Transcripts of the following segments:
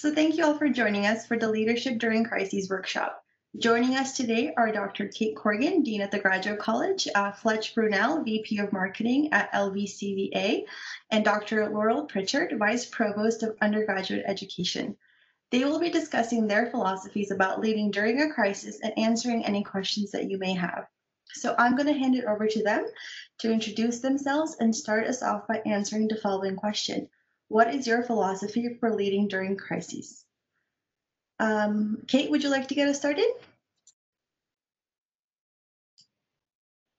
So thank you all for joining us for the Leadership During Crises workshop. Joining us today are Dr. Kate Corrigan, Dean at the Graduate College, Fletcher Brunnell, VP of Marketing at LVCVA, and Dr. Laurel Pritchard, Vice Provost of Undergraduate Education. They will be discussing their philosophies about leading during a crisis and answering any questions that you may have. So I'm going to hand it over to them to introduce themselves and start us off by answering the following question. What is your philosophy for leading during crises? Kate, would you like to get us started?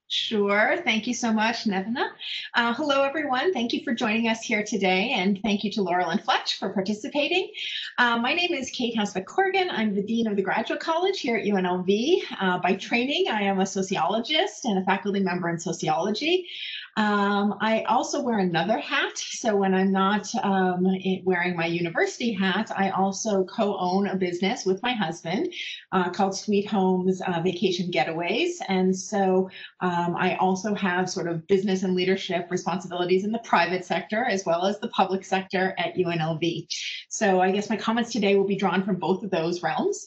Sure. Thank you so much, Nevena. Hello, everyone. Thank you for joining us here today, and thank you to Laurel and Fletch for participating. My name is Kate Haswick-Corrigan. I'm the Dean of the Graduate College here at UNLV. By training, I am a sociologist and a faculty member in sociology. I also wear another hat. So when I'm not wearing my university hat, I also co-own a business with my husband called Sweet Homes Vacation Getaways. And so I also have sort of business and leadership responsibilities in the private sector as well as the public sector at UNLV. So I guess my comments today will be drawn from both of those realms.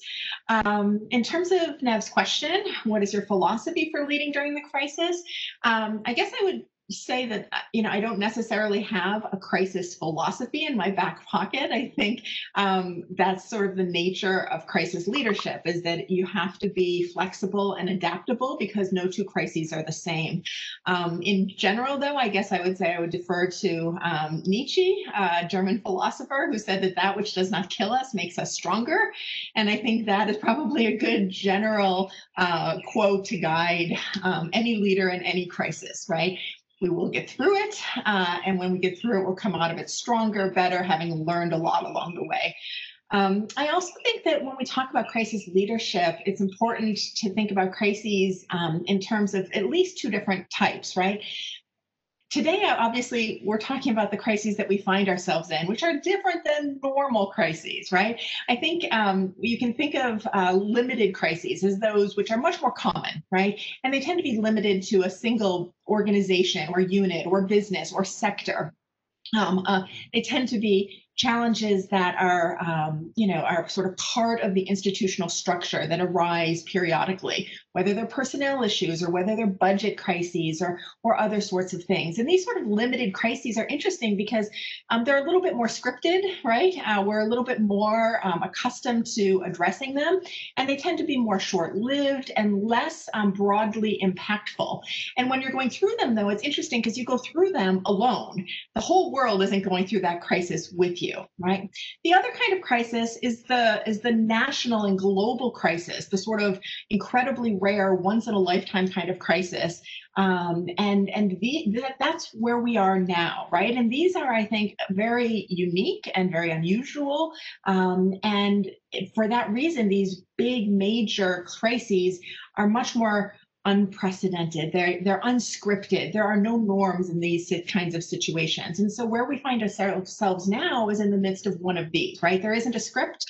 In terms of Nev's question, what is your philosophy for leading during the crisis? I guess I would say that, I don't necessarily have a crisis philosophy in my back pocket. I think that's sort of the nature of crisis leadership, is that you have to be flexible and adaptable because no two crises are the same. In general, though, I guess I would say I would defer to Nietzsche, a German philosopher, who said that that which does not kill us makes us stronger. And I think that is probably a good general quote to guide any leader in any crisis, right? We will get through it, and when we get through it, we'll come out of it stronger, better, having learned a lot along the way. I also think that when we talk about crisis leadership, it's important to think about crises in terms of at least two different types, right? Today, obviously, we're talking about the crises that we find ourselves in, which are different than normal crises, right? I think you can think of limited crises as those which are much more common, right? And they tend to be limited to a single organization or unit or business or sector. They tend to be challenges that are sort of part of the institutional structure that arise periodically, whether they're personnel issues or whether they're budget crises or other sorts of things. And these sort of limited crises are interesting because they're a little bit more scripted, right? We're a little bit more accustomed to addressing them, and they tend to be more short-lived and less broadly impactful. And when you're going through them, though, it's interesting because you go through them alone. The whole world isn't going through that crisis with you, right? The other kind of crisis is the national and global crisis, the sort of incredibly rare, once-in-a-lifetime kind of crisis. That's where we are now, right? And these are, I think, very unique and very unusual. And for that reason, these big, major crises are much more unprecedented. They're unscripted. There are no norms in these kinds of situations. And so where we find ourselves now is in the midst of one of these, right? There isn't a script,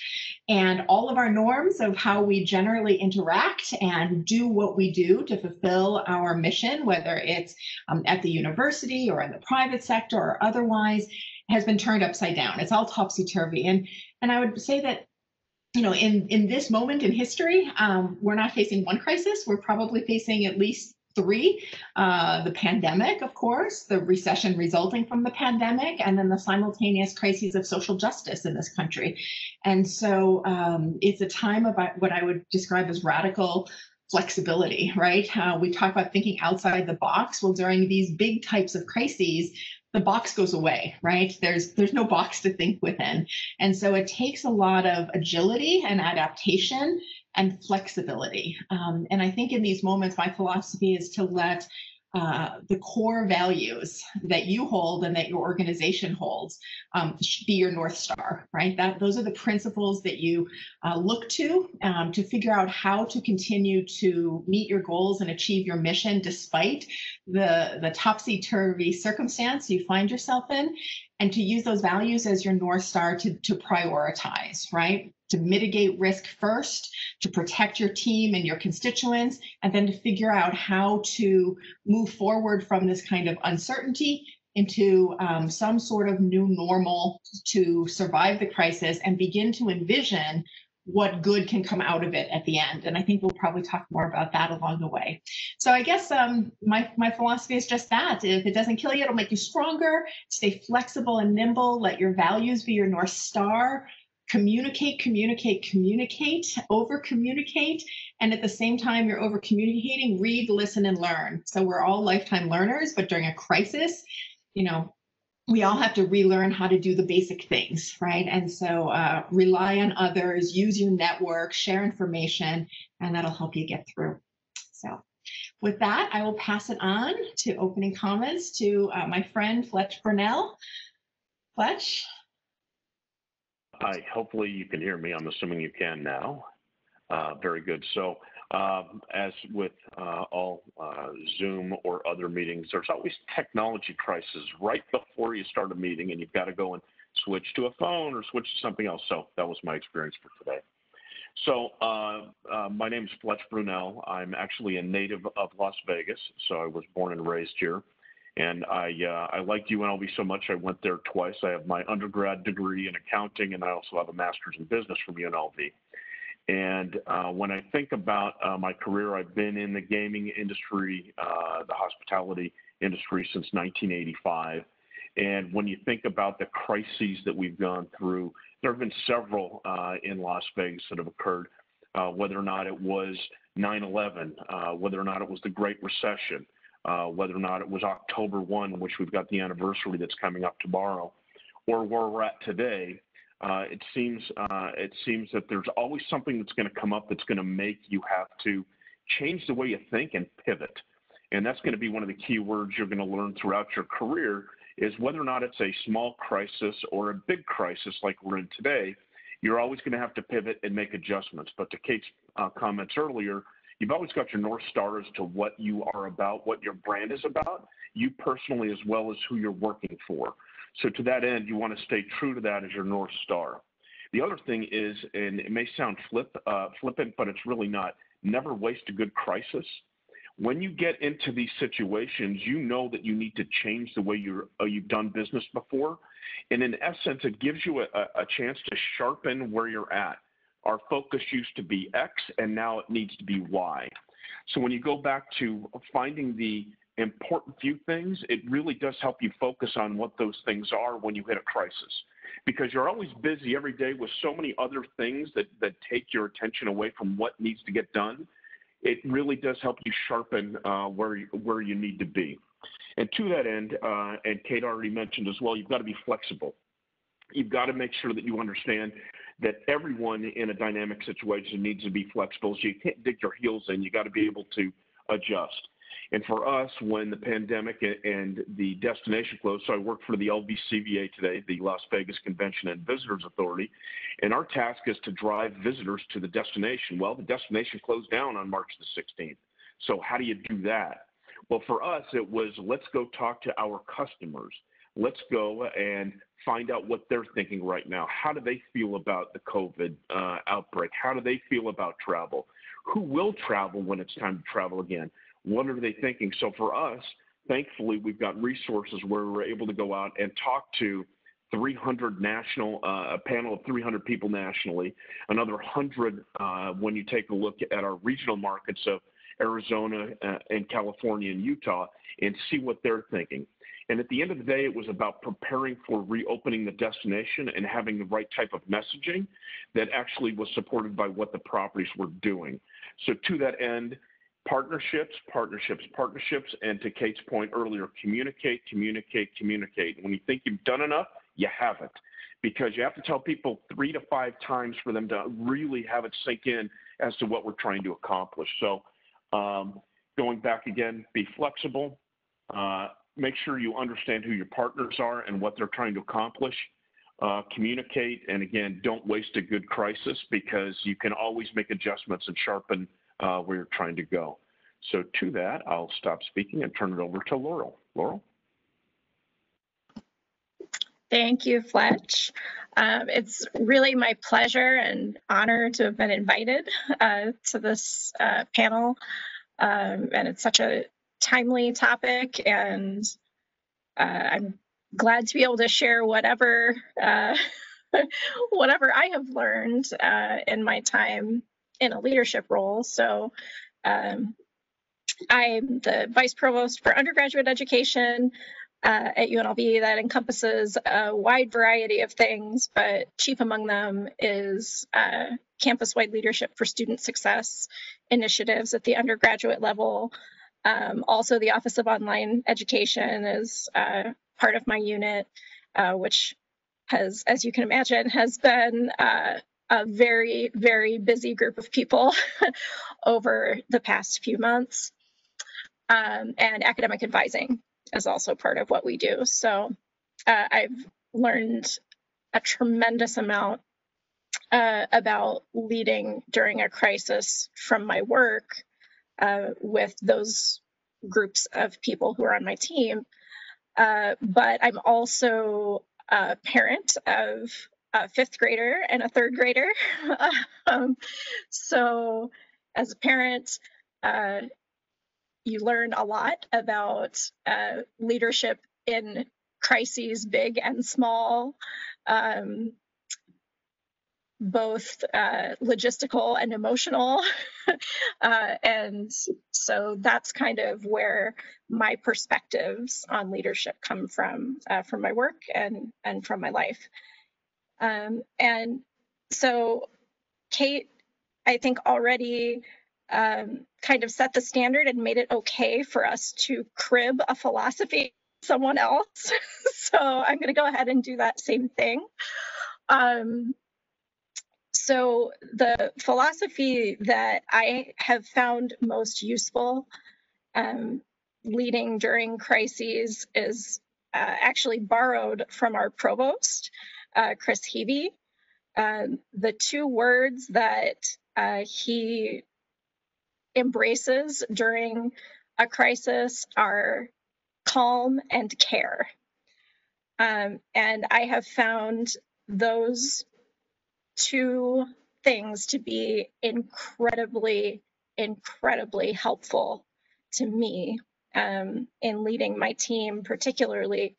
and all of our norms of how we generally interact and do what we do to fulfill our mission, whether it's at the university or in the private sector or otherwise, has been turned upside down. It's all topsy-turvy. And I would say that in this moment in history, we're not facing one crisis. We're probably facing at least three. The pandemic, of course, the recession resulting from the pandemic, and then the simultaneous crises of social justice in this country. And so it's a time of what I would describe as radical flexibility, right? We talk about thinking outside the box. Well, during these big types of crises, the box goes away, right? There's no box to think within. And so it takes a lot of agility and adaptation and flexibility. And I think in these moments, my philosophy is to let the core values that you hold and that your organization holds be your North Star, right? Those are the principles that you look to figure out how to continue to meet your goals and achieve your mission despite the topsy-turvy circumstance you find yourself in, and to use those values as your North Star to prioritize, right? To mitigate risk first, to protect your team and your constituents, and then to figure out how to move forward from this kind of uncertainty into some sort of new normal to survive the crisis and begin to envision what good can come out of it at the end. And I think we'll probably talk more about that along the way. So I guess my philosophy is just that. If it doesn't kill you, it'll make you stronger. Stay flexible and nimble. Let your values be your North Star. Communicate, communicate, communicate, over communicate. And at the same time, you're over communicating, read, listen, and learn. So we're all lifetime learners, but during a crisis, we all have to relearn how to do the basic things, right? And so rely on others, use your network, share information, and that'll help you get through. So with that, I will pass it on to opening comments to my friend Fletcher Brunnell. Fletch? Hi, hopefully you can hear me. I'm assuming you can now. Very good. So as with all Zoom or other meetings, there's always technology crisis right before you start a meeting, and you've got to go and switch to a phone or switch to something else. So that was my experience for today. So my name is Fletcher Brunnell. I'm actually a native of Las Vegas, so I was born and raised here. And I liked UNLV so much, I went there twice. I have my undergrad degree in accounting, and I also have a master's in business from UNLV. And when I think about my career, I've been in the gaming industry, the hospitality industry since 1985. And when you think about the crises that we've gone through, there have been several in Las Vegas that have occurred, whether or not it was 9/11, whether or not it was the Great Recession, whether or not it was October 1, which we've got the anniversary that's coming up tomorrow, or where we're at today. It seems that there's always something that's going to come up that's going to make you have to change the way you think and pivot. And that's going to be one of the key words you're going to learn throughout your career, is whether or not it's a small crisis or a big crisis like we're in today, you're always going to have to pivot and make adjustments. But to Kate's comments earlier, you've always got your North Star as to what you are about, what your brand is about, you personally as well as who you're working for. So to that end, you want to stay true to that as your North Star. The other thing is, and it may sound flippant, but it's really not, never waste a good crisis. When you get into these situations, you know that you need to change the way you've done business before. And in essence, it gives you a chance to sharpen where you're at. Our focus used to be X, and now it needs to be Y. So when you go back to finding the important few things, it really does help you focus on what those things are when you hit a crisis. Because you're always busy every day with so many other things that take your attention away from what needs to get done. It really does help you sharpen where you need to be. And to that end, and Kate already mentioned as well, you've got to be flexible. You've got to make sure that you understand that everyone in a dynamic situation needs to be flexible. So you can't dig your heels in. You got to be able to adjust. And for us, when the pandemic and the destination closed, so I work for the LVCVA today, the Las Vegas Convention and Visitors Authority, and our task is to drive visitors to the destination. Well, the destination closed down on March the 16th. So how do you do that? Well, for us, it was, let's go talk to our customers. Let's go and find out what they're thinking right now. How do they feel about the COVID outbreak? How do they feel about travel? Who will travel when it's time to travel again? What are they thinking? So for us, thankfully, we've got resources where we're able to go out and talk to 300 national, a panel of 300 people nationally, another 100 when you take a look at our regional markets of Arizona and California and Utah, and see what they're thinking. And at the end of the day, it was about preparing for reopening the destination and having the right type of messaging that actually was supported by what the properties were doing. So to that end, partnerships, partnerships, partnerships, and to Kate's point earlier, communicate, communicate, communicate. When you think you've done enough, you haven't, because you have to tell people 3 to 5 times for them to really have it sink in as to what we're trying to accomplish. So going back again, be flexible, make sure you understand who your partners are and what they're trying to accomplish, communicate, and again, don't waste a good crisis, because you can always make adjustments and sharpen where you're trying to go. So to that, I'll stop speaking and turn it over to Laurel. Laurel? Thank you, Fletch. It's really my pleasure and honor to have been invited to this panel. And it's such a timely topic, and I'm glad to be able to share whatever whatever I have learned in my time in a leadership role. So I'm the Vice Provost for Undergraduate Education at UNLV. That encompasses a wide variety of things, but chief among them is campus-wide leadership for student success initiatives at the undergraduate level. Also, the Office of Online Education is part of my unit, which has, as you can imagine, has been a very, very busy group of people over the past few months. And academic advising is also part of what we do. So I've learned a tremendous amount about leading during a crisis from my work with those groups of people who are on my team. But I'm also a parent of a fifth grader and a third grader. So as a parent, you learn a lot about leadership in crises, big and small, both logistical and emotional. And so that's kind of where my perspectives on leadership come from my work and from my life. And so Kate, I think already kind of set the standard and made it okay for us to crib a philosophy of someone else. So I'm going to go ahead and do that same thing. So the philosophy that I have found most useful leading during crises is actually borrowed from our provost, Chris Heavey. The two words that he embraces during a crisis are calm and care. And I have found those two things to be incredibly, incredibly helpful to me in leading my team, particularly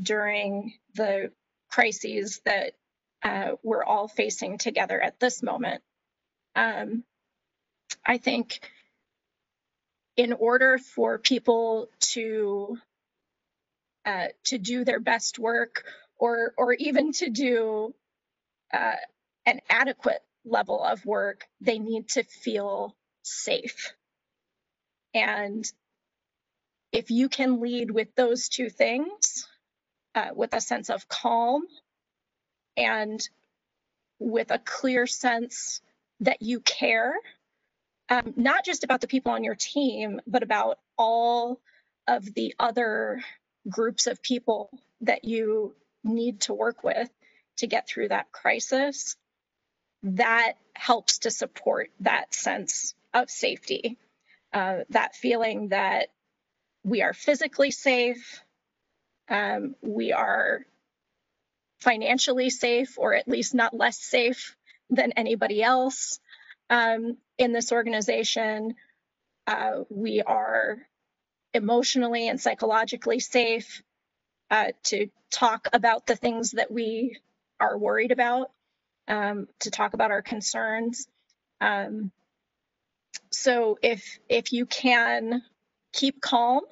during the crises that we're all facing together at this moment. I think in order for people to do their best work, or even to do an adequate level of work, they need to feel safe. And if you can lead with those two things, with a sense of calm and with a clear sense that you care, not just about the people on your team, but about all of the other groups of people that you need to work with to get through that crisis, that helps to support that sense of safety, that feeling that we are physically safe, we are financially safe, or at least not less safe than anybody else in this organization. We are emotionally and psychologically safe to talk about the things that we are worried about, to talk about our concerns. So if you can keep calm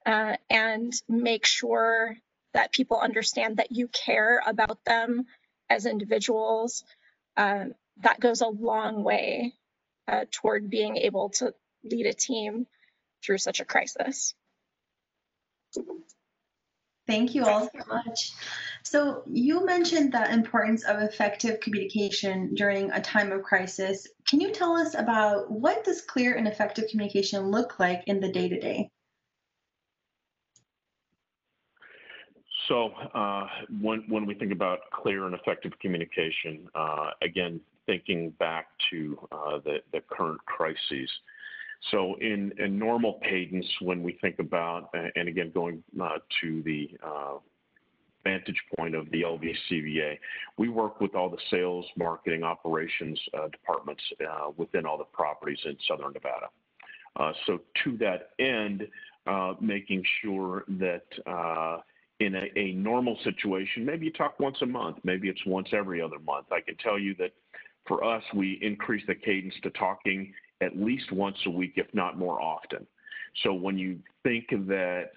and make sure that people understand that you care about them as individuals, that goes a long way toward being able to lead a team through such a crisis. Thank you all so much. So you mentioned the importance of effective communication during a time of crisis. Can you tell us about what does clear and effective communication look like in the day-to-day? So when we think about clear and effective communication, again, thinking back to the current crises. So in normal cadence, when we think about, and again, going to the vantage point of the LVCVA, we work with all the sales, marketing, operations departments within all the properties in Southern Nevada. So to that end, making sure that in a normal situation, maybe you talk once a month, maybe it's once every other month. I can tell you that for us, we increase the cadence to talking at least once a week, if not more often. So when you think that,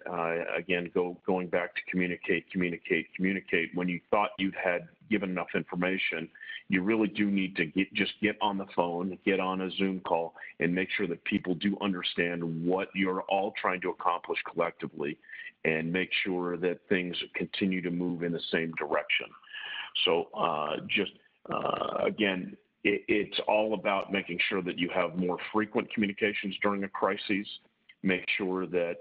again, going back to communicate, when you thought you'd had given enough information, you really do need to just get on the phone, get on a Zoom call, and make sure that people do understand what you're all trying to accomplish collectively, and make sure that things continue to move in the same direction. So again, it's all about making sure that you have more frequent communications during a crisis. Make sure that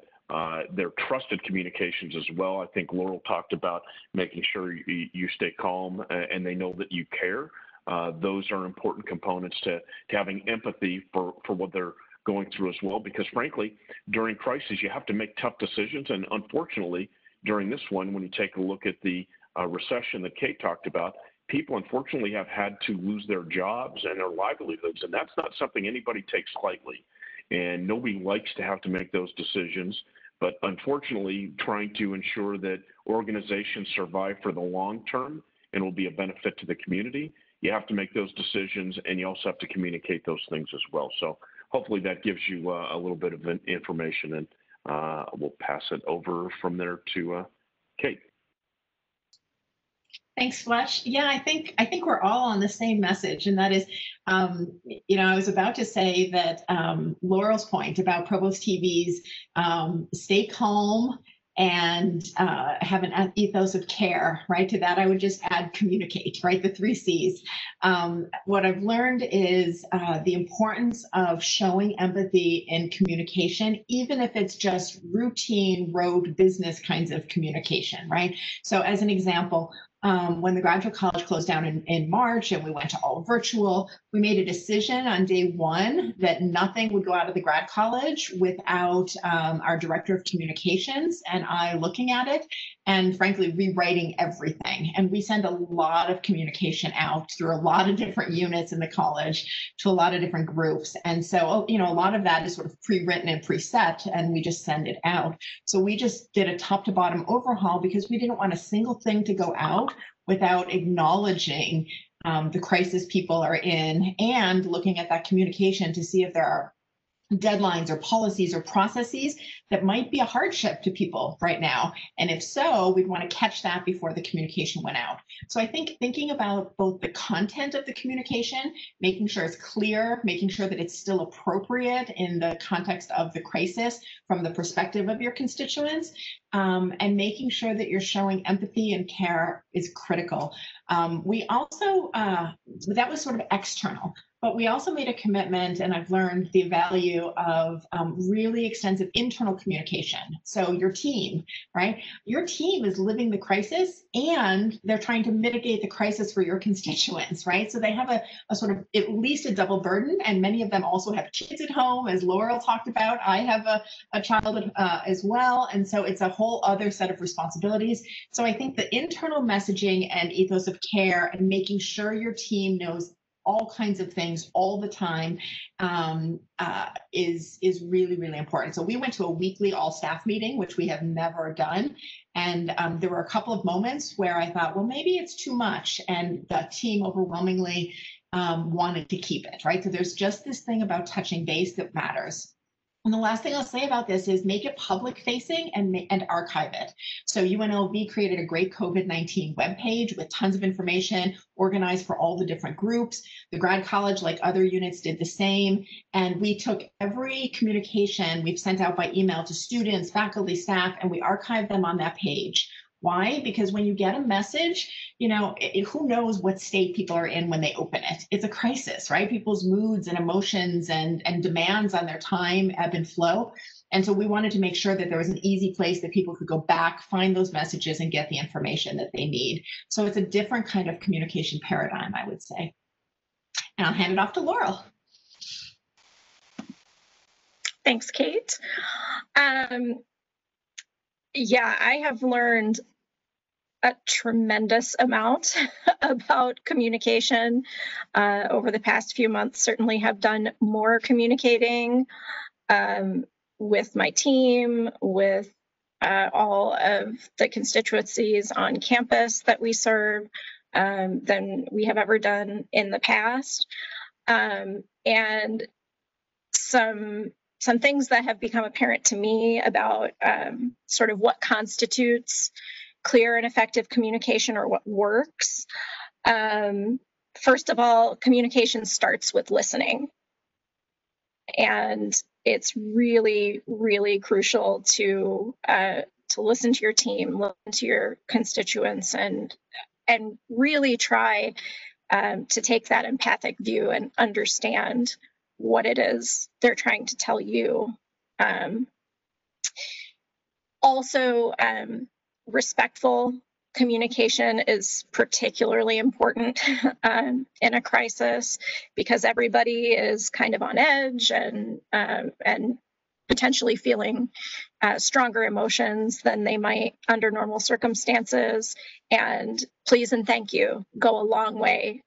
they're trusted communications as well. I think Laurel talked about making sure you stay calm and they know that you care. Those are important components to having empathy for what they're going through as well, because frankly, during crises, you have to make tough decisions. And unfortunately, during this one, when you take a look at the recession that Kate talked about, people unfortunately have had to lose their jobs and their livelihoods, and that's not something anybody takes lightly. And nobody likes to have to make those decisions, but unfortunately, trying to ensure that organizations survive for the long term and will be a benefit to the community, you have to make those decisions, and you also have to communicate those things as well. So hopefully that gives you a little bit of information, and we'll pass it over from there to Kate. Thanks, Fletch. Yeah, I think we're all on the same message, and that is, I was about to say that Laurel's point about Provost TV's stay calm and have an ethos of care, right? To that, I would just add communicate, right? The 3 C's. What I've learned is the importance of showing empathy in communication, even if it's just routine road business kinds of communication, right? So as an example, when the Graduate College closed down in March and we went to all virtual, we made a decision on day 1 that nothing would go out of the grad college without our director of communications and I looking at it and frankly rewriting everything. And we send a lot of communication out through a lot of different units in the college to a lot of different groups. And so, a lot of that is sort of pre-written and preset, and we just send it out. So we just did a top to bottom overhaul because we didn't want a single thing to go out without acknowledging the crisis people are in and looking at that communication to see if there are deadlines or policies or processes that might be a hardship to people right now. And if so, we'd want to catch that before the communication went out. So I think thinking about both the content of the communication, making sure it's clear, making sure that it's still appropriate in the context of the crisis from the perspective of your constituents, and making sure that you're showing empathy and care is critical. We also, that was sort of external. But we also made a commitment, and I've learned the value of really extensive internal communication. So your team, right? Your team is living the crisis and they're trying to mitigate the crisis for your constituents, right? So they have a sort of at least a double burden, and many of them also have kids at home, as Laurel talked about. I have a child as well, and so it's a whole other set of responsibilities. So I think the internal messaging and ethos of care and making sure your team knows all kinds of things all the time is really, really important. So we went to a weekly all staff meeting, which we have never done. And there were a couple of moments where I thought, well, maybe it's too much. And the team overwhelmingly wanted to keep it, right? So there's just this thing about touching base that matters. And the last thing I'll say about this is make it public facing and archive it. So UNLV created a great COVID-19 webpage with tons of information organized for all the different groups. The grad college, like other units, did the same. And we took every communication we've sent out by email to students, faculty, staff, and we archived them on that page. Why? Because when you get a message, who knows what state people are in when they open it? It's a crisis, right? People's moods and emotions and demands on their time ebb and flow. And so we wanted to make sure that there was an easy place that people could go back, find those messages, and get the information that they need. So it's a different kind of communication paradigm, I would say. And I'll hand it off to Laurel. Thanks, Kate. Yeah, I have learned a tremendous amount about communication over the past few months. Certainly have done more communicating with my team, with all of the constituencies on campus that we serve than we have ever done in the past. And some things that have become apparent to me about sort of what constitutes clear and effective communication, or what works. First of all, communication starts with listening. And it's really, really crucial to listen to your team, listen to your constituents, and really try to take that empathic view and understand what it is they're trying to tell you. Also, respectful communication is particularly important in a crisis, because everybody is kind of on edge and potentially feeling stronger emotions than they might under normal circumstances. And please and thank you go a long way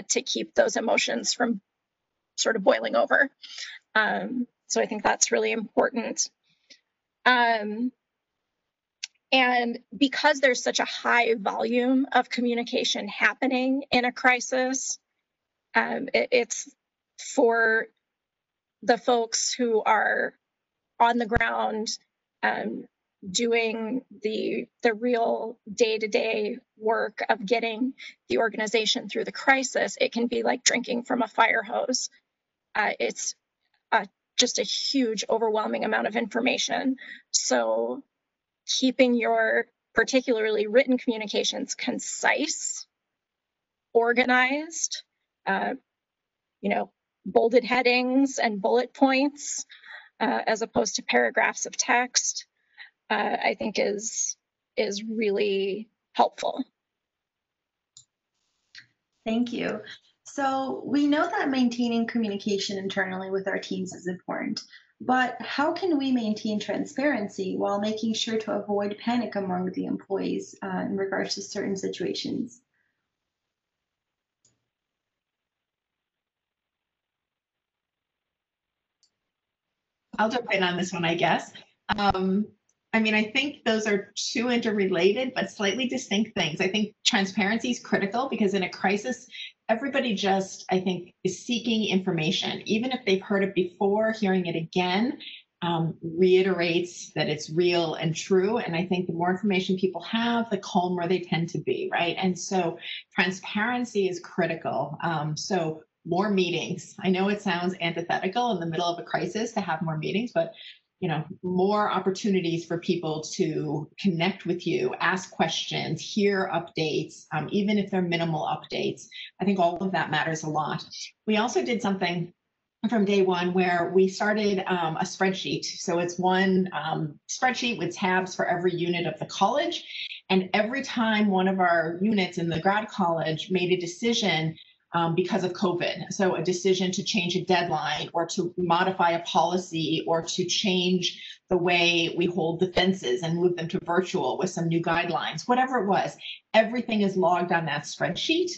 to keep those emotions from sort of boiling over. So I think that's really important. And because there's such a high volume of communication happening in a crisis, it's for the folks who are on the ground doing the real day-to-day work of getting the organization through the crisis. It can be like drinking from a fire hose. It's just a huge, overwhelming amount of information. So keeping your particularly written communications concise, organized, bolded headings and bullet points, as opposed to paragraphs of text, I think is really helpful. Thank you. So we know that maintaining communication internally with our teams is important, but how can we maintain transparency while making sure to avoid panic among the employees in regards to certain situations? I'll jump in on this one, I guess. I think those are two interrelated but slightly distinct things. I think transparency is critical because in a crisis, everybody just, I think, is seeking information. Even if they've heard it before, hearing it again reiterates that it's real and true. And I think the more information people have, the calmer they tend to be, right? And so transparency is critical. So more meetings. I know it sounds antithetical in the middle of a crisis to have more meetings, but more opportunities for people to connect with you, ask questions, hear updates, even if they're minimal updates. I think all of that matters a lot. We also did something from day one where we started a spreadsheet. So it's one spreadsheet with tabs for every unit of the college. And every time one of our units in the grad college made a decision because of COVID. So a decision to change a deadline or to modify a policy or to change the way we hold the fences and move them to virtual with some new guidelines, whatever it was, everything is logged on that spreadsheet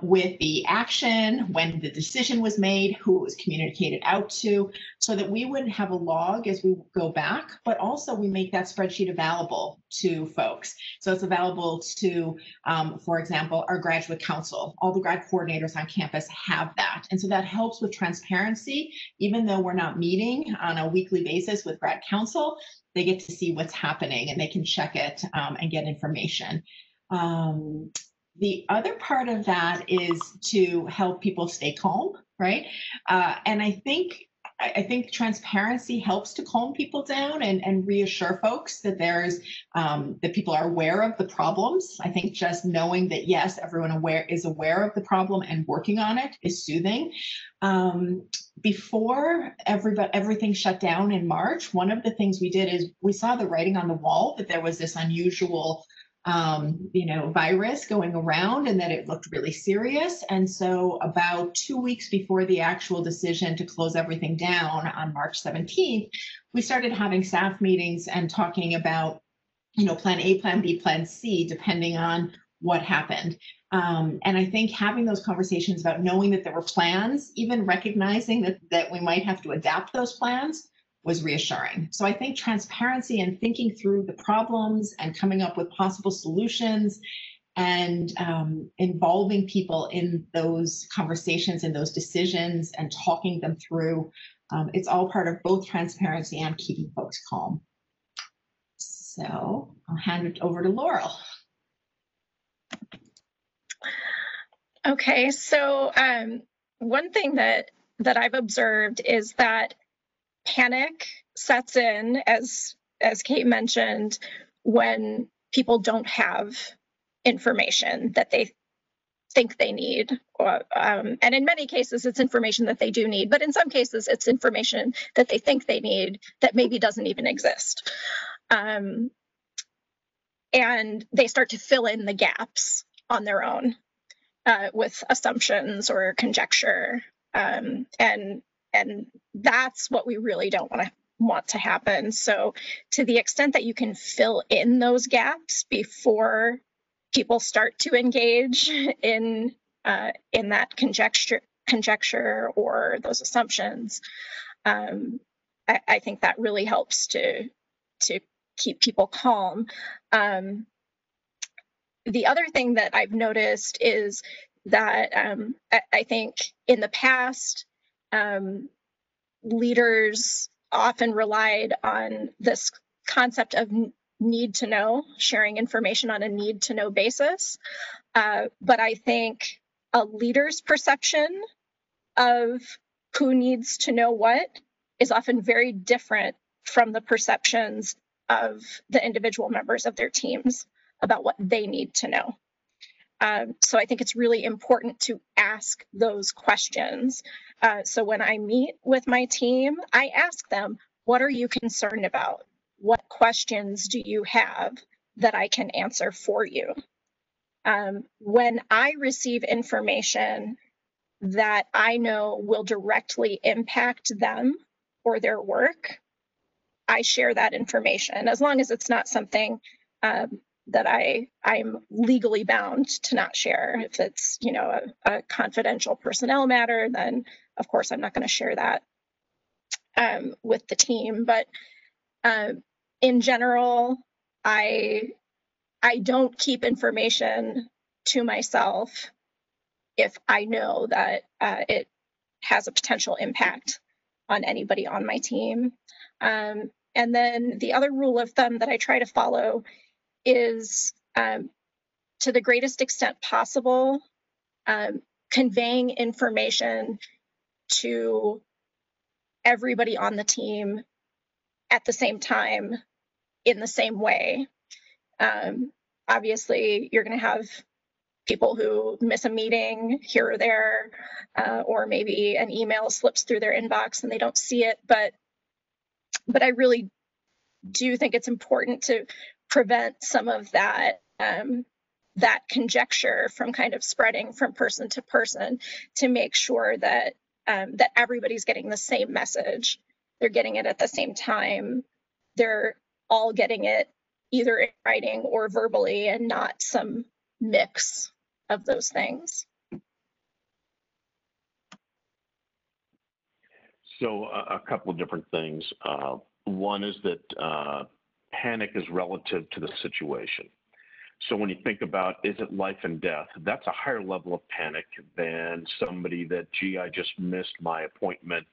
with the action, when the decision was made, who it was communicated out to, so that we wouldn't have a log as we go back, but also we make that spreadsheet available to folks. So it's available to, for example, our graduate council. All the grad coordinators on campus have that. And so that helps with transparency. Even though we're not meeting on a weekly basis with grad council, they get to see what's happening and they can check it and get information. The other part of that is to help people stay calm, right? And I think transparency helps to calm people down and reassure folks that that people are aware of the problems. I think just knowing that yes, everyone is aware of the problem and working on it is soothing. Before everything shut down in March, one of the things we did is we saw the writing on the wall that there was this unusual virus going around and that it looked really serious. And so about 2 weeks before the actual decision to close everything down on March 17th, we started having staff meetings and talking about, plan A, plan B, plan C, depending on what happened. And I think having those conversations about knowing that there were plans, even recognizing that we might have to adapt those plans, was reassuring. So I think transparency and thinking through the problems and coming up with possible solutions and involving people in those conversations and those decisions and talking them through, it's all part of both transparency and keeping folks calm. So I'll hand it over to Laurel. Okay, so one thing that I've observed is that panic sets in, as Kate mentioned, when people don't have information that they think they need, and in many cases it's information that they do need, but in some cases it's information that they think they need that maybe doesn't even exist. And they start to fill in the gaps on their own with assumptions or conjecture, and that's what we really don't want to happen. So to the extent that you can fill in those gaps before people start to engage in that conjecture or those assumptions, I think that really helps to keep people calm. The other thing that I've noticed is that I think in the past, leaders often relied on this concept of need to know, sharing information on a need to know basis. But I think a leader's perception of who needs to know what is often very different from the perceptions of the individual members of their teams about what they need to know. So I think it's really important to ask those questions. So when I meet with my team, I ask them, what are you concerned about? What questions do you have that I can answer for you? When I receive information that I know will directly impact them or their work, I share that information, as long as it's not something that I'm legally bound to not share. If it's, a confidential personnel matter, then of course I'm not going to share that with the team. But in general, I don't keep information to myself if I know that it has a potential impact on anybody on my team. And then the other rule of thumb that I try to follow is, to the greatest extent possible, conveying information to everybody on the team at the same time in the same way. Obviously, you're going to have people who miss a meeting here or there, or maybe an email slips through their inbox and they don't see it. But I really do think it's important to prevent some of that that conjecture from kind of spreading from person to person, to make sure that that everybody's getting the same message. They're getting it at the same time. They're all getting it either in writing or verbally, and not some mix of those things. So a couple of different things. One is that panic is relative to the situation. So when you think about, is it life and death, that's a higher level of panic than somebody that, gee, I just missed my appointment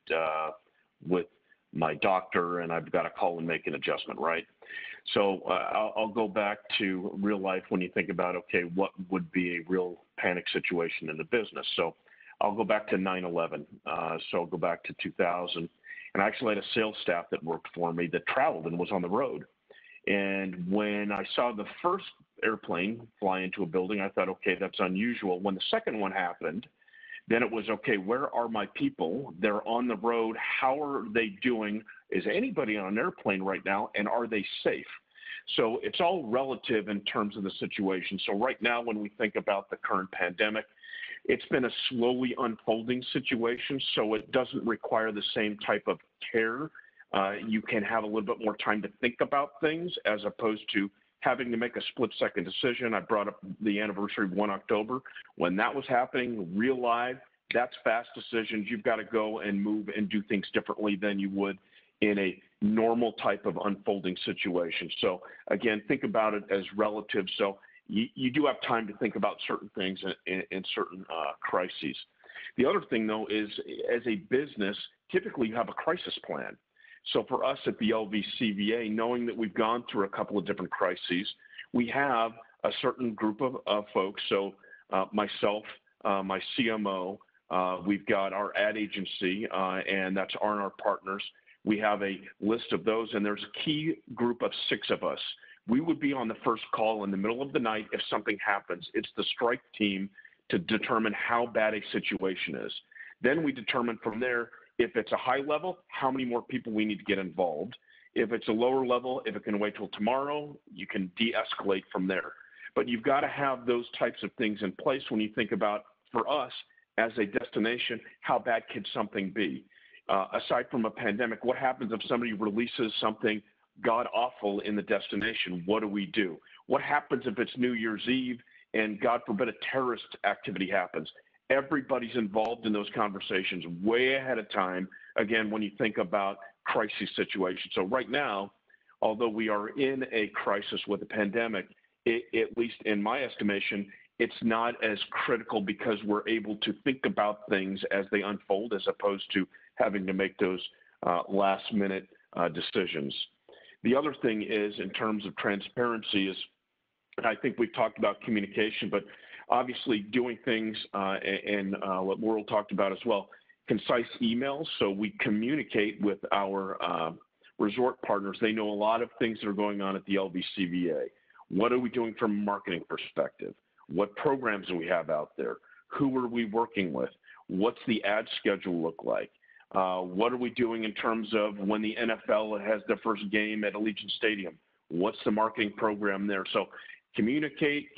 with my doctor and I've got to call and make an adjustment, right? So I'll go back to real life when you think about, okay, what would be a real panic situation in the business? So I'll go back to 9/11. So I'll go back to 2000. And I actually had a sales staff that worked for me that traveled and was on the road. And when I saw the first airplane fly into a building, I thought, okay, that's unusual. When the second one happened, then it was, okay, where are my people? They're on the road. How are they doing? Is anybody on an airplane right now? And are they safe? So it's all relative in terms of the situation. So right now, when we think about the current pandemic, it's been a slowly unfolding situation, so it doesn't require the same type of care. You can have a little bit more time to think about things as opposed to having to make a split-second decision. I brought up the anniversary of 1 October. When that was happening, real live, that's fast decisions. You've got to go and move and do things differently than you would in a normal type of unfolding situation. So again, think about it as relative. So you do have time to think about certain things in certain crises. The other thing, though, is as a business, typically you have a crisis plan. So for us at the LVCVA, knowing that we've gone through a couple of different crises, we have a certain group of folks. So myself, my CMO, we've got our ad agency, and that's our partners. We have a list of those, and there's a key group of 6 of us. We would be on the first call in the middle of the night if something happens. It's the strike team to determine how bad a situation is. Then we determine from there, if it's a high level, how many more people we need to get involved. If it's a lower level, if it can wait till tomorrow, you can de-escalate from there. But you've got to have those types of things in place when you think about, for us, as a destination, how bad could something be? Aside from a pandemic, what happens if somebody releases something god awful in the destination? What do we do? What happens if it's New Year's Eve and, God forbid, a terrorist activity happens? Everybody's involved in those conversations way ahead of time, again, when you think about crisis situations. So right now, although we are in a crisis with a pandemic, at least in my estimation, it's not as critical because we're able to think about things as they unfold as opposed to having to make those last-minute decisions. The other thing is, in terms of transparency, is I think we've talked about communication, but obviously doing things, and what Laurel talked about as well, concise emails. So we communicate with our resort partners. They know a lot of things that are going on at the LVCVA. What are we doing from a marketing perspective? What programs do we have out there? Who are we working with? What's the ad schedule look like? What are we doing in terms of when the NFL has their first game at Allegiant Stadium? What's the marketing program there? So communicate,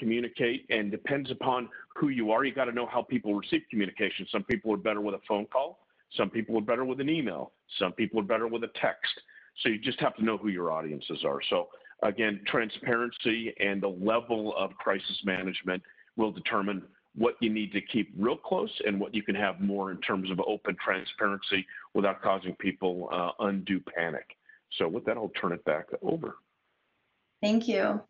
and depends upon who you are. You got to know how people receive communication. Some people are better with a phone call. Some people are better with an email. Some people are better with a text. So you just have to know who your audiences are. So again, transparency and the level of crisis management will determine what you need to keep real close and what you can have more in terms of open transparency without causing people undue panic. So with that, I'll turn it back over. Thank you.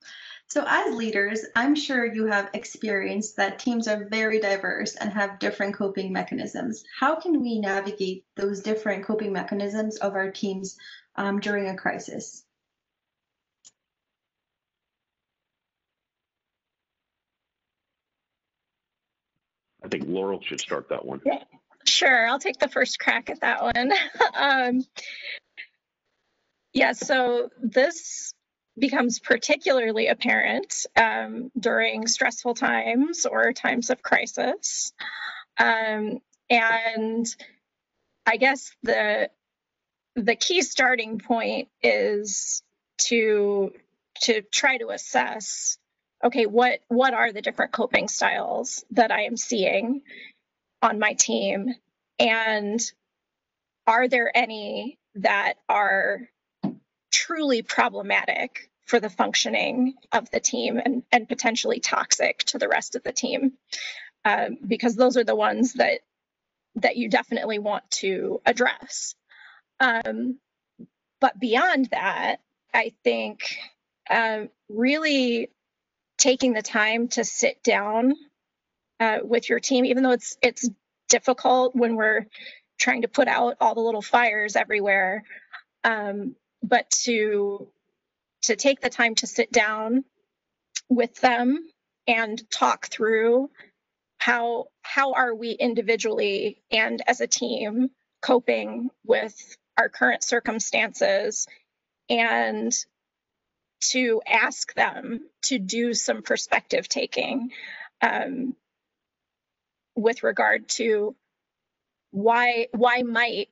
So as leaders, I'm sure you have experienced that teams are very diverse and have different coping mechanisms. How can we navigate those different coping mechanisms of our teams during a crisis? I think Laurel should start that one. Yeah, sure. I'll take the first crack at that one. Yeah, so this becomes particularly apparent during stressful times or times of crisis. And I guess the key starting point is to try to assess, okay, what are the different coping styles that I am seeing on my team, and are there any that are truly problematic for the functioning of the team and potentially toxic to the rest of the team, because those are the ones that you definitely want to address. But beyond that, I think really taking the time to sit down with your team, even though it's difficult when we're trying to put out all the little fires everywhere, but to take the time to sit down with them and talk through how are we individually and as a team coping with our current circumstances, and to ask them to do some perspective taking with regard to why might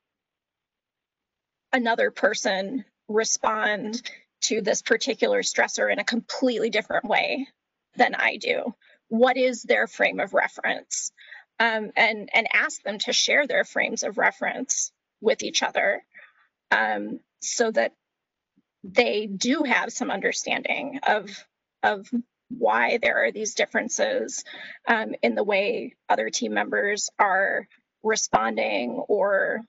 another person respond to this particular stressor in a completely different way than I do. What is their frame of reference? And ask them to share their frames of reference with each other, so that they do have some understanding of why there are these differences in the way other team members are responding or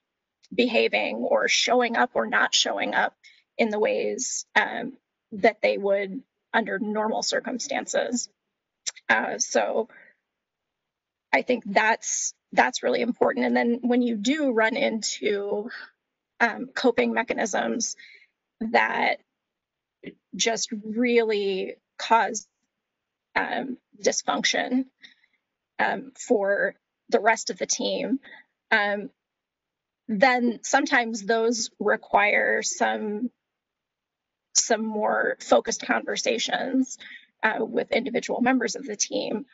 behaving or showing up or not showing up in the ways that they would under normal circumstances. So I think that's really important. And then when you do run into coping mechanisms that just really cause dysfunction for the rest of the team, then sometimes those require some more focused conversations with individual members of the team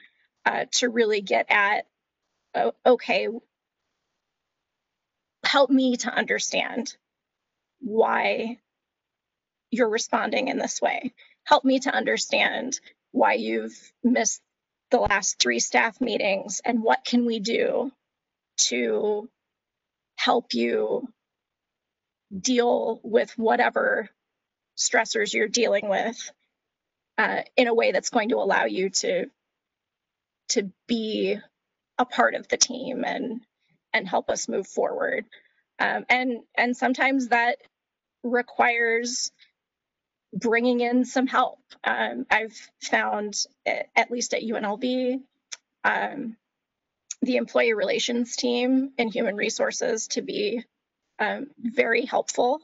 to really get at, okay, help me to understand why you're responding in this way. Help me to understand why you've missed the last 3 staff meetings, and what can we do to help you deal with whatever stressors you're dealing with in a way that's going to allow you to be a part of the team and help us move forward. And sometimes that requires bringing in some help. I've found, at least at UNLV, the employee relations team in human resources to be very helpful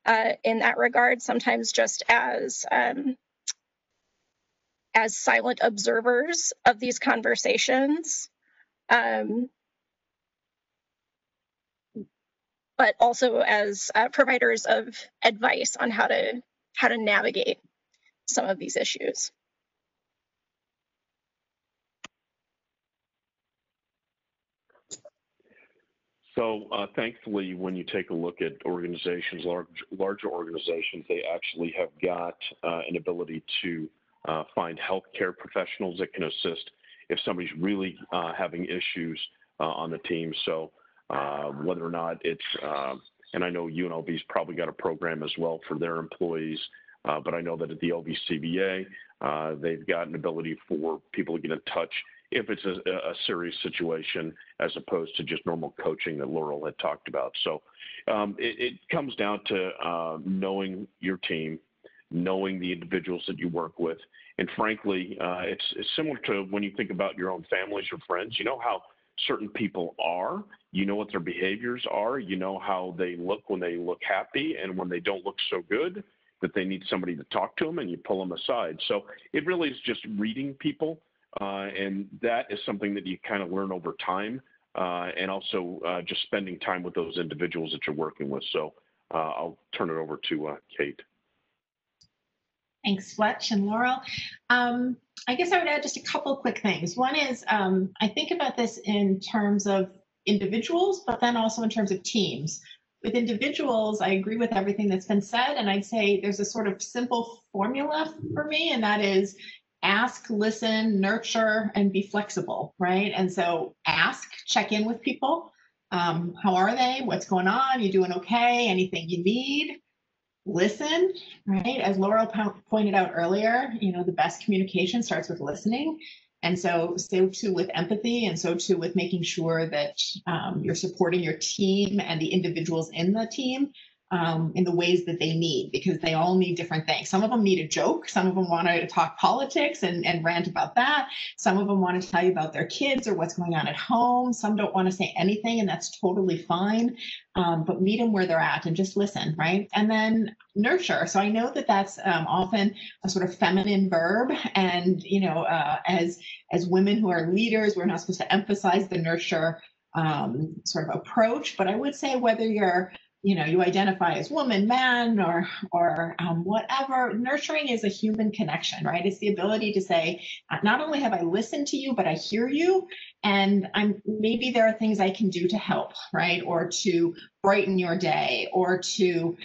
in that regard, sometimes just as silent observers of these conversations, but also as providers of advice on how to navigate some of these issues. So thankfully, when you take a look at organizations, larger organizations, they actually have got an ability to find healthcare professionals that can assist if somebody's really having issues on the team. So whether or not it's, and I know UNLV's probably got a program as well for their employees, but I know that at the LVCVA, they've got an ability for people to get in touch if it's a serious situation, as opposed to just normal coaching that Laurel had talked about. So it comes down to knowing your team, knowing the individuals that you work with. And frankly, it's similar to when you think about your own families or friends. You know how certain people are, you know what their behaviors are, you know how they look when they look happy and when they don't look so good, that they need somebody to talk to them, and you pull them aside. So it really is just reading people. And that is something that you kind of learn over time, and also just spending time with those individuals that you're working with. So I'll turn it over to Kate. Thanks, Fletch and Laurel. I guess I would add just a couple quick things. One is I think about this in terms of individuals, but then also in terms of teams. With individuals, I agree with everything that's been said, and I'd say there's a sort of simple formula for me, and that is ask, listen, nurture, and be flexible, right? And so ask, check in with people. How are they? What's going on? You doing okay? Anything you need? Listen, right? As Laurel pointed out earlier, the best communication starts with listening. And so too with empathy, and so too with making sure that you're supporting your team and the individuals in the team in the ways that they need, because they all need different things. Some of them need a joke. Some of them want to talk politics and rant about that. Some of them want to tell you about their kids or what's going on at home. Some don't want to say anything, and that's totally fine. But meet them where they're at and just listen, right? And then nurture. So I know that that's often a sort of feminine verb, and as women who are leaders, we're not supposed to emphasize the nurture sort of approach. But I would say whether you're you identify as woman, man, or whatever, nurturing is a human connection, right? It's the ability to say, not only have I listened to you, but I hear you, and maybe there are things I can do to help, right? Or to brighten your day, or to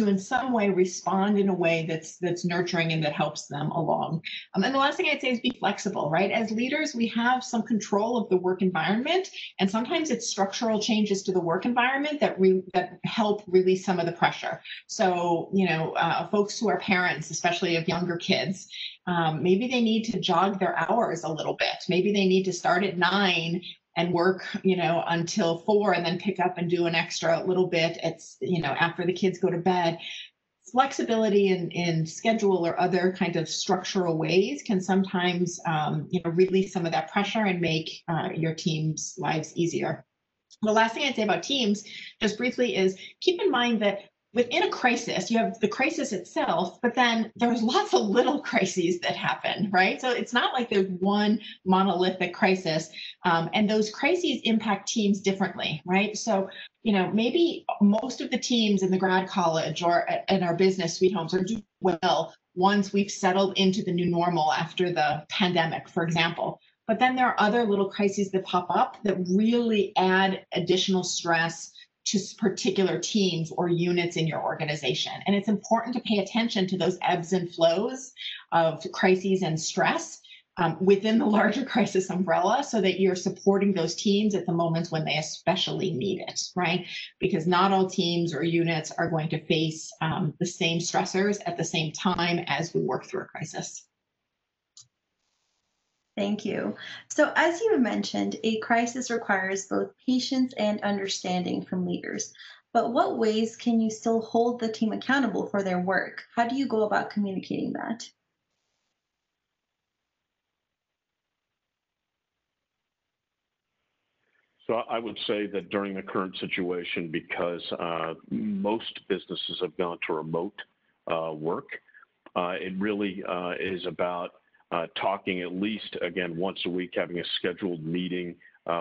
in some way respond in a way that's nurturing and that helps them along. And the last thing I'd say is be flexible, right? As leaders, we have some control of the work environment, and sometimes it's structural changes to the work environment that help release some of the pressure. So, folks who are parents, especially of younger kids, maybe they need to jog their hours a little bit. Maybe they need to start at 9 and work, until 4 and then pick up and do an extra little bit. It's, after the kids go to bed. Flexibility in schedule or other kind of structural ways can sometimes, release some of that pressure and make your team's lives easier. The last thing I'd say about teams, just briefly, is keep in mind that within a crisis, you have the crisis itself, but then there's lots of little crises that happen, right? So it's not like there's one monolithic crisis, and those crises impact teams differently, right? So, maybe most of the teams in the grad college or in our business sweet homes are doing well once we've settled into the new normal after the pandemic, for example. But then there are other little crises that pop up that really add additional stress to particular teams or units in your organization. And it's important to pay attention to those ebbs and flows of crises and stress within the larger crisis umbrella, so that you're supporting those teams at the moments when they especially need it, right? Because not all teams or units are going to face the same stressors at the same time as we work through a crisis. Thank you. So as you mentioned, a crisis requires both patience and understanding from leaders. But what ways can you still hold the team accountable for their work? How do you go about communicating that? So I would say that during the current situation, because most businesses have gone to remote work, it really is about talking at least, again, once a week, having a scheduled meeting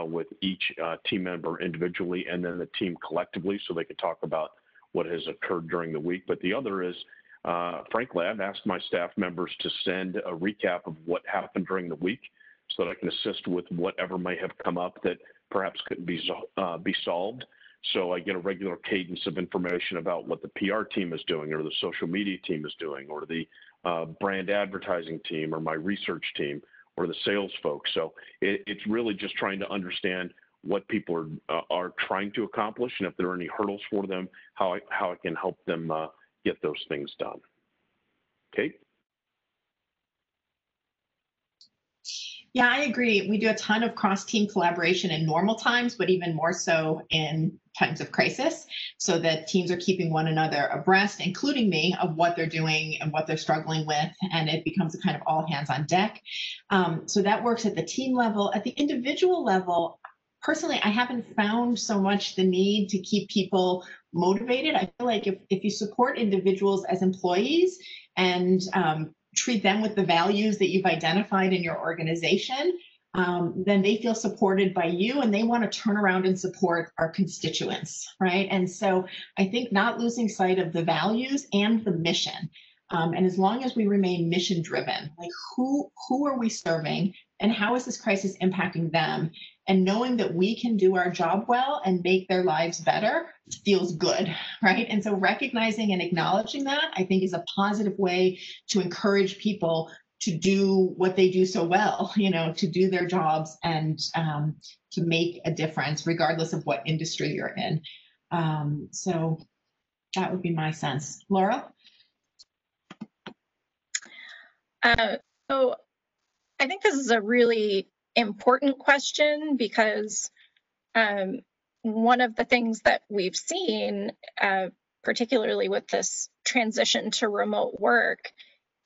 with each team member individually and then the team collectively, so they can talk about what has occurred during the week. But the other is, frankly, I've asked my staff members to send a recap of what happened during the week so that I can assist with whatever may have come up that perhaps couldn't be solved. So I get a regular cadence of information about what the PR team is doing, or the social media team is doing, or the brand advertising team, or my research team, or the sales folks. So it's really just trying to understand what people are trying to accomplish, and if there are any hurdles for them, how I can help them get those things done. Kate? Yeah, I agree. We do a ton of cross-team collaboration in normal times, but even more so in times of crisis, so that teams are keeping one another abreast, including me, of what they're doing and what they're struggling with, and it becomes a kind of all hands on deck. So that works at the team level. At the individual level, personally, I haven't found so much the need to keep people motivated. I feel like if you support individuals as employees and treat them with the values that you've identified in your organization, then they feel supported by you, and they want to turn around and support our constituents, right? And so I think not losing sight of the values and the mission. And as long as we remain mission driven, like who are we serving and how is this crisis impacting them? And knowing that we can do our job well and make their lives better feels good, right? And so recognizing and acknowledging that, I think, is a positive way to encourage people to do what they do so well, to do their jobs and to make a difference, regardless of what industry you're in. So that would be my sense. Laura? So I think this is a really important question, because one of the things that we've seen, particularly with this transition to remote work,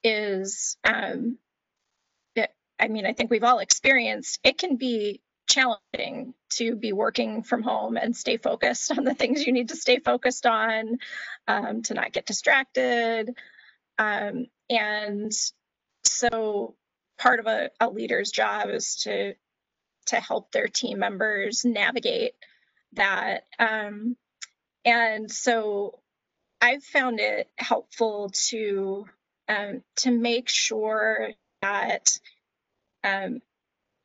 is I think we've all experienced, it can be challenging to be working from home and stay focused on the things you need to stay focused on, to not get distracted. And so part of a leader's job is to help their team members navigate that. And so I've found it helpful to make sure that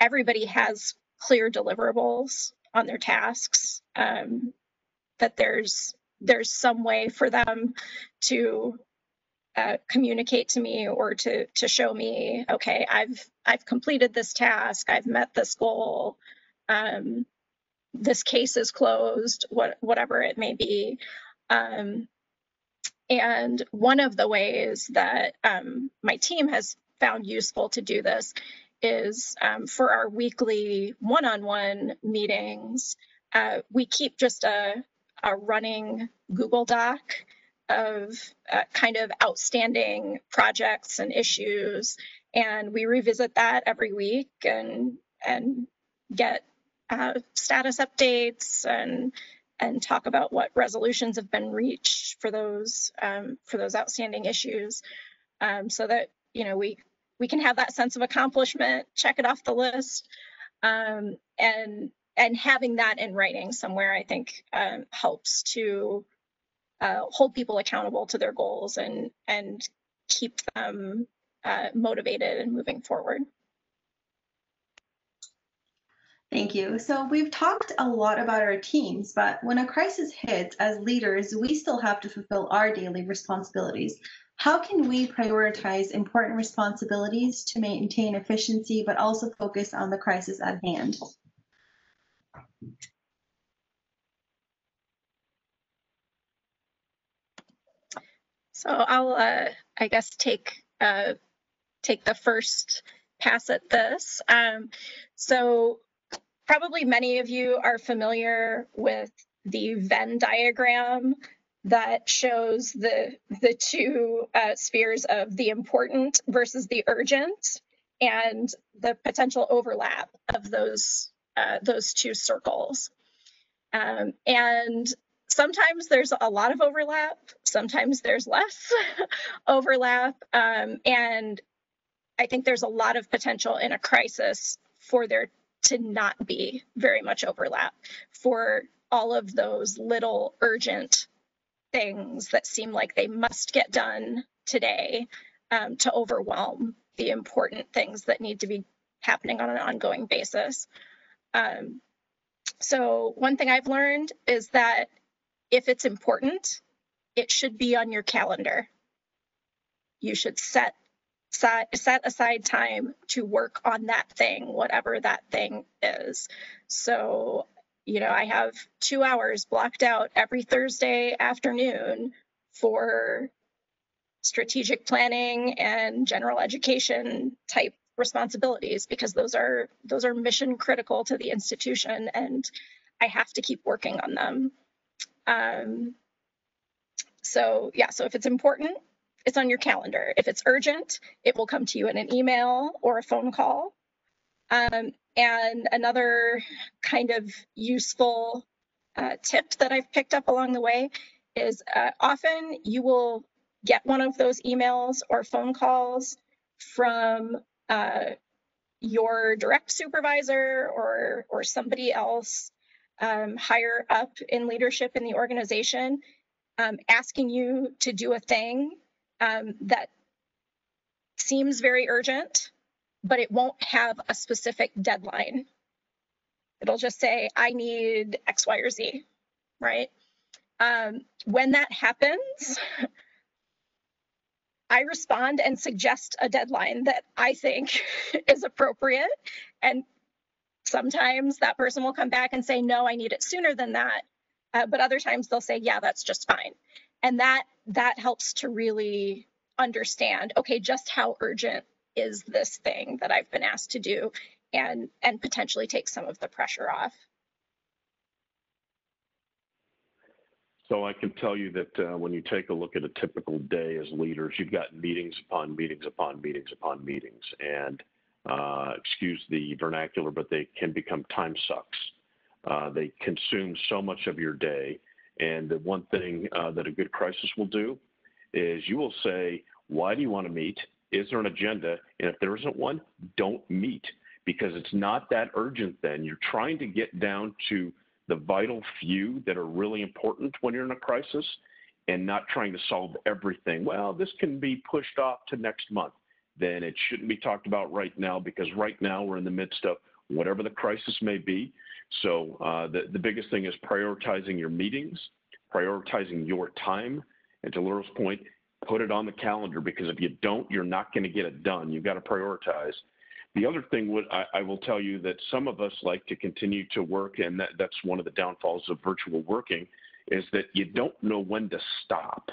everybody has clear deliverables on their tasks, that there's some way for them to communicate to me or to show me, okay, I've completed this task, I've met this goal, this case is closed, whatever it may be. And one of the ways that my team has found useful to do this is for our weekly one-on-one meetings, we keep just a running Google Doc of kind of outstanding projects and issues, and we revisit that every week and get status updates and talk about what resolutions have been reached for those outstanding issues, so that we can have that sense of accomplishment, check it off the list, and having that in writing somewhere, I think, helps to hold people accountable to their goals and keep them motivated and moving forward. Thank you. So we've talked a lot about our teams, but when a crisis hits, as leaders, we still have to fulfill our daily responsibilities. How can we prioritize important responsibilities to maintain efficiency, but also focus on the crisis at hand? So I'll, I guess, take the first pass at this. So probably many of you are familiar with the Venn diagram that shows the two spheres of the important versus the urgent, and the potential overlap of those two circles. And sometimes there's a lot of overlap, sometimes there's less overlap, and I think there's a lot of potential in a crisis for there to not be very much overlap, for all of those little urgent things that seem like they must get done today to overwhelm the important things that need to be happening on an ongoing basis. So one thing I've learned is that if it's important, it should be on your calendar. You should set aside time to work on that thing, whatever that thing is. So, I have 2 hours blocked out every Thursday afternoon for strategic planning and general education type responsibilities, because those are mission critical to the institution, and I have to keep working on them. So if it's important, it's on your calendar. If it's urgent, it will come to you in an email or a phone call. And another kind of useful tip that I've picked up along the way is often you will get one of those emails or phone calls from your direct supervisor or somebody else higher up in leadership in the organization, asking you to do a thing that seems very urgent, but it won't have a specific deadline. It'll just say, I need X, Y, or Z, right? When that happens, I respond and suggest a deadline that I think is appropriate. And sometimes that person will come back and say, no, I need it sooner than that. But other times they'll say, yeah, that's just fine. And that helps to really understand, okay, just how urgent is this thing that I've been asked to do, and potentially take some of the pressure off. So I can tell you that when you take a look at a typical day as leaders, you've got meetings upon meetings upon meetings upon meetings. And excuse the vernacular, but they can become time sucks. They consume so much of your day. And the one thing that a good crisis will do is you will say, why do you want to meet? Is there an agenda? And if there isn't one, don't meet, because it's not that urgent then. You're trying to get down to the vital few that are really important when you're in a crisis, and not trying to solve everything. Well, this can be pushed off to next month. Then it shouldn't be talked about right now, because right now we're in the midst of whatever the crisis may be. So the biggest thing is prioritizing your meetings, prioritizing your time, and to Laura's point, put it on the calendar, because if you don't, you're not going to get it done. You've got to prioritize. The other thing I will tell you that some of us like to continue to work, and that's one of the downfalls of virtual working, is that you don't know when to stop.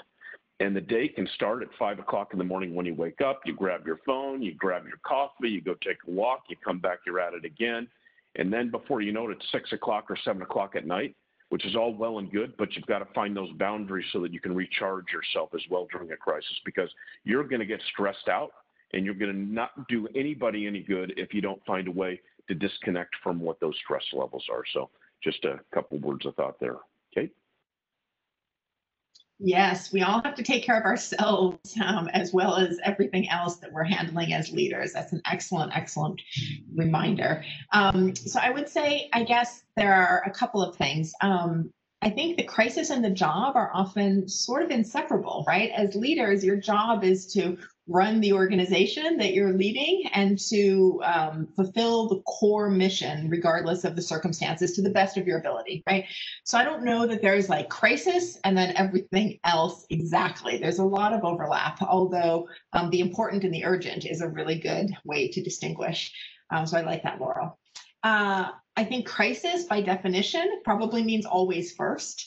And the day can start at 5 o'clock in the morning when you wake up. You grab your phone, you grab your coffee, you go take a walk, you come back, you're at it again. And then before you know it, it's 6 o'clock or 7 o'clock at night, which is all well and good, but you've got to find those boundaries so that you can recharge yourself as well during a crisis, because you're going to get stressed out and you're going to not do anybody any good if you don't find a way to disconnect from what those stress levels are. So just a couple words of thought there. Kate? Yes, we all have to take care of ourselves as well as everything else that we're handling as leaders. That's an excellent, excellent reminder. So I would say, I guess there are a couple of things. I think the crisis and the job are often sort of inseparable, right? As leaders, your job is to run the organization that you're leading and to fulfill the core mission, regardless of the circumstances, to the best of your ability, right? So I don't know that there's like crisis and then everything else exactly. There's a lot of overlap, although the important and the urgent is a really good way to distinguish. So I like that, Laurel. I think crisis, by definition, probably means always first.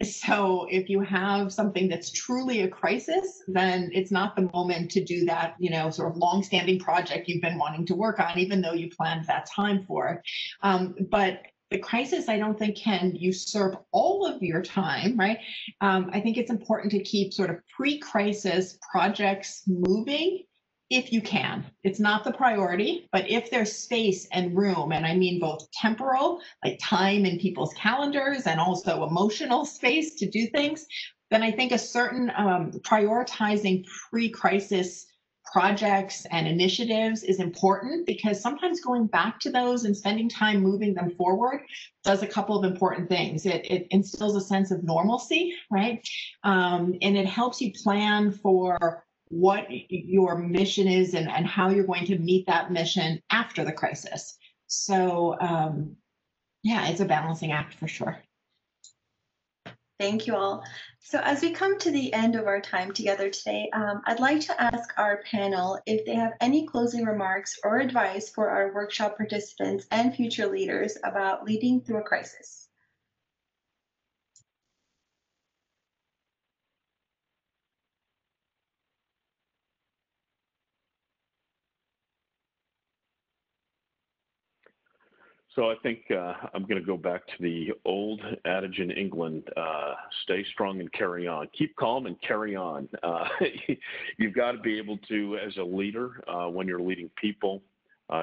So if you have something that's truly a crisis, then it's not the moment to do that, sort of long-standing project you've been wanting to work on, even though you planned that time for it. But the crisis, I don't think, can usurp all of your time, right? I think it's important to keep sort of pre-crisis projects moving if you can. It's not the priority, but if there's space and room, and I mean both temporal, like time in people's calendars, and also emotional space to do things, then I think a certain prioritizing pre-crisis projects and initiatives is important, because sometimes going back to those and spending time moving them forward does a couple of important things. It instills a sense of normalcy, right? And it helps you plan for what your mission is and how you're going to meet that mission after the crisis. So yeah, it's a balancing act for sure. Thank you all. So as we come to the end of our time together today, I'd like to ask our panel if they have any closing remarks or advice for our workshop participants and future leaders about leading through a crisis. So I think I'm going to go back to the old adage in England, stay strong and carry on. Keep calm and carry on. You've got to be able to, as a leader, when you're leading people,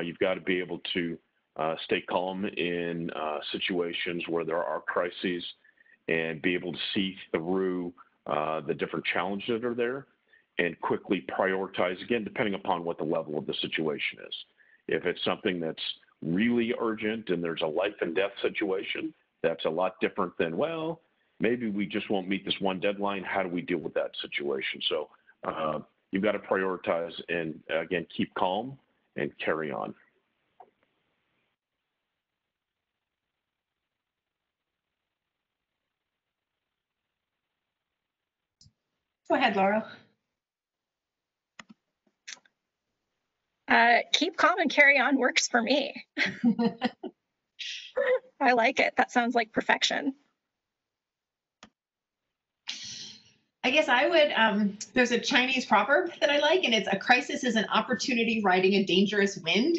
you've got to be able to stay calm in situations where there are crises and be able to see through the different challenges that are there and quickly prioritize, again, depending upon what the level of the situation is. If it's something that's really urgent and there's a life and death situation, that's a lot different than, well, maybe we just won't meet this one deadline. How do we deal with that situation? So you've got to prioritize and, again, keep calm and carry on. Go ahead, Laurel. Keep calm and carry on works for me. I like it. That sounds like perfection. I guess I would, there's a Chinese proverb that I like, and it's a crisis is an opportunity riding a dangerous wind.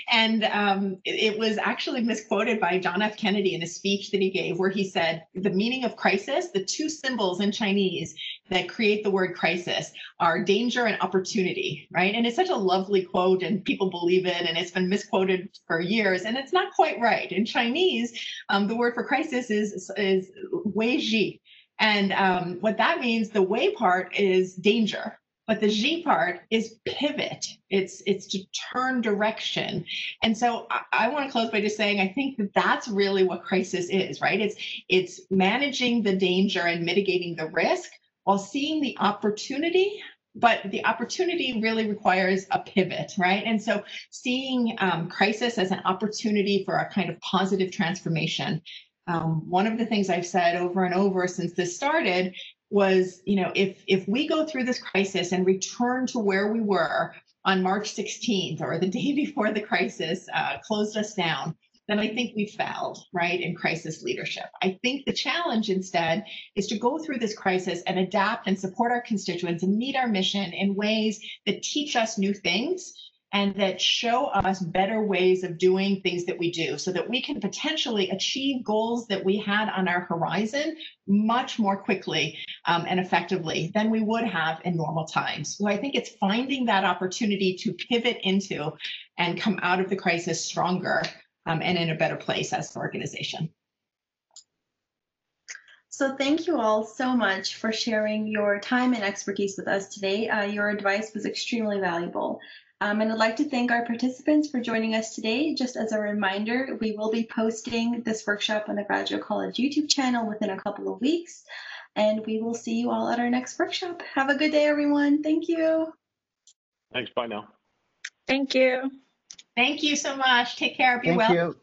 And it was actually misquoted by John F. Kennedy in a speech that he gave, where he said, the meaning of crisis, the two symbols in Chinese that create the word crisis are danger and opportunity, right? And it's such a lovely quote and people believe it, and it's been misquoted for years, and it's not quite right. In Chinese, the word for crisis is wei ji. And what that means, the way part is danger, but the G part is pivot. It's to turn direction. And so I want to close by just saying, I think that that's really what crisis is, right? It's managing the danger and mitigating the risk while seeing the opportunity, but the opportunity really requires a pivot, right? And so seeing crisis as an opportunity for a kind of positive transformation. One of the things I've said over and over since this started was, if we go through this crisis and return to where we were on March 16th or the day before the crisis closed us down, then I think we've failed, right, in crisis leadership. I think the challenge instead is to go through this crisis and adapt and support our constituents and meet our mission in ways that teach us new things and that show us better ways of doing things that we do so that we can potentially achieve goals that we had on our horizon much more quickly and effectively than we would have in normal times. So I think it's finding that opportunity to pivot into and come out of the crisis stronger and in a better place as an organization. So thank you all so much for sharing your time and expertise with us today. Your advice was extremely valuable. And I'd like to thank our participants for joining us today. Just as a reminder, we will be posting this workshop on the Graduate College YouTube channel within a couple of weeks. And we will see you all at our next workshop. Have a good day, everyone. Thank you. Thanks. Bye now. Thank you. Thank you so much. Take care. Be well. Thank you.